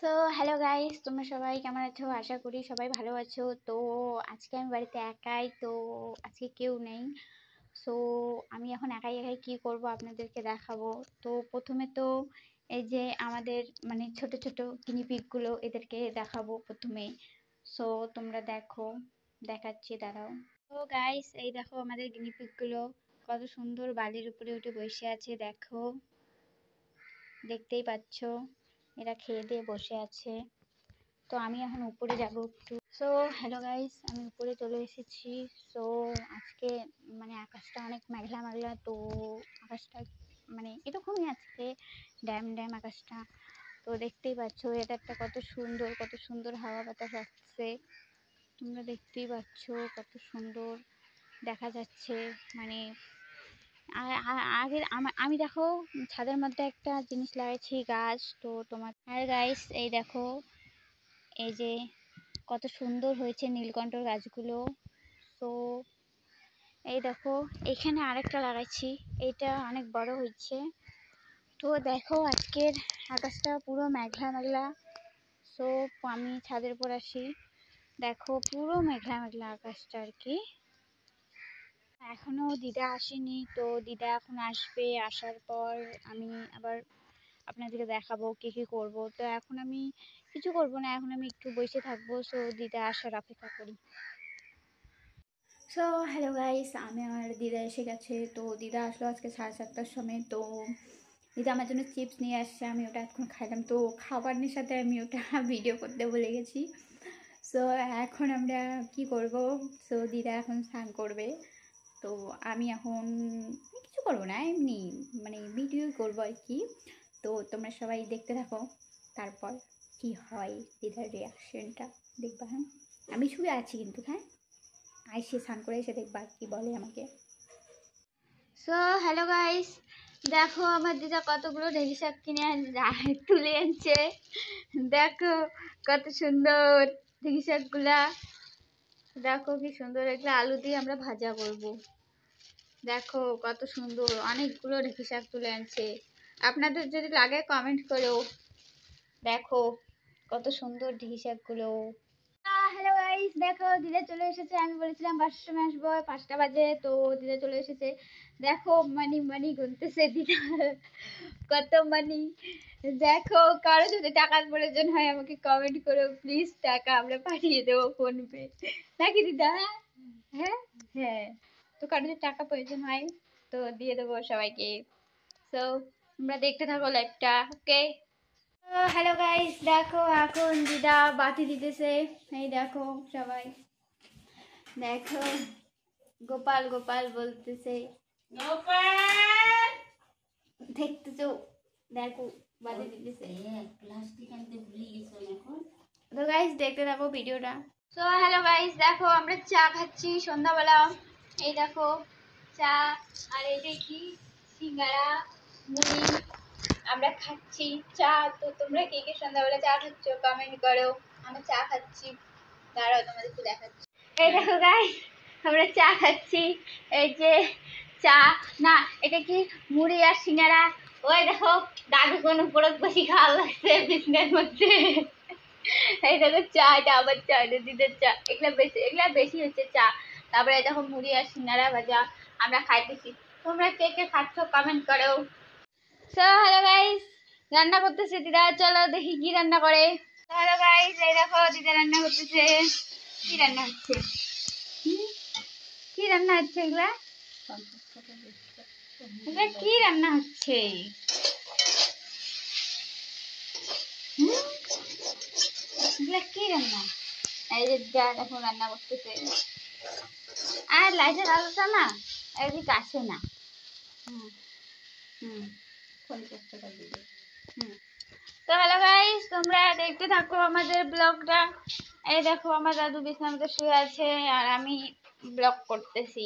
So hello guys, তোমরা সবাই কেমন আছো? আশা করি সবাই ভালো আছো। তো আজকে আমি বাড়িতে একাই, তো আজকে কেউ নেই। সো আমি এখন একাই একাই কি করব আপনাদেরকে দেখাবো। তো প্রথমে তো এই যে আমাদের মানে ছোট ছোট গিনিপিগগুলো, এদেরকে দেখাবো প্রথমে। সো তোমরা দেখো, দেখাচ্ছি, দাঁড়াও। তো গাইস, এই দেখো আমাদের গিনিপিগগুলো কত সুন্দর বালির উপরে উঠে বসে আছে, দেখো, দেখতেই পাচ্ছ। এরা খেয়ে দিয়ে বসে আছে। তো আমি এখন উপরে যাব একটু। সো হ্যালো গাইস, আমি উপরে চলে এসেছি। সো আজকে মানে আকাশটা অনেক মেঘলা মেঘলা, তো আকাশটা মানে এরকমই আজকে, ড্যাম ড্যাম আকাশটা। তো দেখতেই পাচ্ছ ওয়েদারটা কত সুন্দর, কত সুন্দর হাওয়া বাতাস আসছে। তোমরা দেখতেই পাচ্ছ কত সুন্দর দেখা যাচ্ছে। মানে আগে আমি দেখো ছাদের মধ্যে একটা জিনিস লাগাইছি, গাছ। তো তোমার আর গাইস, এই দেখো, এই যে কত সুন্দর হয়েছে নীলকণ্ঠর গাছগুলো। তো এই দেখো, এখানে আরেকটা লাগাইছি, এইটা অনেক বড় হয়েছে। তো দেখো আজকের আকাশটা পুরো মেঘলা মেঘলা। সো আমি ছাদের উপর আসি, দেখো পুরো মেঘলা মেঘলা আকাশটা আর কি। এখনো দিদা আসেনি, তো দিদা এখন আসবে। আসার পর আমি আবার আপনাদেরকে দেখাবো কি কি করব। তো এখন আমি কিছু করব না, এখন আমি একটু বসে থাকবো। সো দিদা আসার অপেক্ষা করি। সো হ্যালো গাইস, আমি আমার দিদা এসে গেছে। তো দিদা আসলো আজকে 7:30টার সময়। তো দিদা আমার জন্য চিপস নিয়ে আসছে, আমি ওটা এখন খাইলাম। তো খাবারের সাথে আমি ওটা ভিডিও করতে ভুলে গেছি। সো এখন আমরা কি করব। সো দিদা এখন স্নান করবে। তো আমি এখন কিছু করবো না, এমনি মানে ভিডিও করবো আর কি। তো তোমরা সবাই দেখতে থাকো, তারপর কি হয় দিদার রিয়াকশনটা দেখবা। হ্যাঁ, আমি শুয়ে আছি কিন্তু, হ্যাঁ, আইসে স্নান করে এসে দেখবা কি বলে আমাকে। সো হ্যালো গাইস, দেখো আমার দিদা কতগুলো ঢেঁড়ি শাক কিনে তুলে আনছে। দেখো কত সুন্দর ঢেঁড়ি শাকগুলা, দেখো কি সুন্দর। এগুলো আলু দিয়ে আমরা ভাজা করব। দেখো কত সুন্দর, অনেকগুলো ঢেঁড়ি শাক তুলে আনছে। আপনাদের যদি লাগে কমেন্ট করো। দেখো কত সুন্দর ঢেঁড়ি শাকগুলো। হ্যালো গাইস, দেখো দিদা চলে এসেছে। আমি বলেছিলাম 5টার সময় আসবো, 5টা বাজে। তো দিদা চলে এসেছে। দেখো মানি মানি গুনতেছে দিদা, কত মানি। দেখো কারো যদি টাকার প্রয়োজন হয় আমাকে কমেন্ট করো প্লিজ, টাকা আমরা পাঠিয়ে দেবো ফোনপে, নাকি দিদা? হ্যাঁ হ্যাঁ, তো কারো যদি টাকা প্রয়োজন হয় তো দিয়ে দেবো সবাইকে। সো তোমরা দেখতে থাকো লাইভটা, ওকে। হ্যালো গাইস, দেখো এখন দিদা বাতি দিতেছে। এই দেখো সবাই, দেখো গোপাল গোপাল বলতেছে, গোপাল দেখতেছো, দেখো বাতি দিতেছে। প্লাস্টিক আনতে ভুলে গেছো এখন। তো গাইস দেখতে থাকো ভিডিওটা। সো হ্যালো গাইস, দেখো আমরা চা খাচ্ছি সন্ধ্যাবেলা। এই দেখো চা, আর এই দেখি সিঙ্গারা, মুড়ি আমরা খাচ্ছি চা। তো তোমরা কে কে সন্ধ্যাবেলা চা খাচ্ছ কমেন্ট করো। আমরা চা খাচ্ছি, দাঁড়াও তোমাদেরকে দেখাচ্ছি। এই দেখো গাইস, আমরা চা খাচ্ছি। এই যে চা, না এটা কি মুড়ি আর সিঙ্গারা। ওই দেখো দাদু কোন উপরে বসে খাওয়া লাগছে বিছনার মধ্যে। এই দেখো চা, এটা আবার চা, এটা দিদের চা। এগুলা বেশি হচ্ছে চা। তারপরে দেখো মুড়ি আর সিঙ্গারা ভাজা আমরা খাইতেছি। তোমরা কে কে খাচ্ছ কমেন্ট করো। সো হ্যালো গাইস, রান্না করতেছে দিদা, চলো দেখি কি রান্না করে। হ্যালো গাইস, এই দেখো দিদা রান্না করতেছে। কি রান্না হচ্ছে? কি রান্না হচ্ছে এগুলা? এগুলা কি রান্না হচ্ছে? এগুলা কি রান্না? এই যে দিদা দেখো রান্না করতেছে। আর লাইটের আলোটা না এদিকে আসে না। হুম হুম, 50 টাকা দিবে। হুম, তো হ্যালো গাইস, তোমরা দেখতে থাকো আমাদের ব্লগটা। এই দেখো আমার দাদু বিছানাতে শুয়ে আছে আর আমি ব্লগ করতেছি।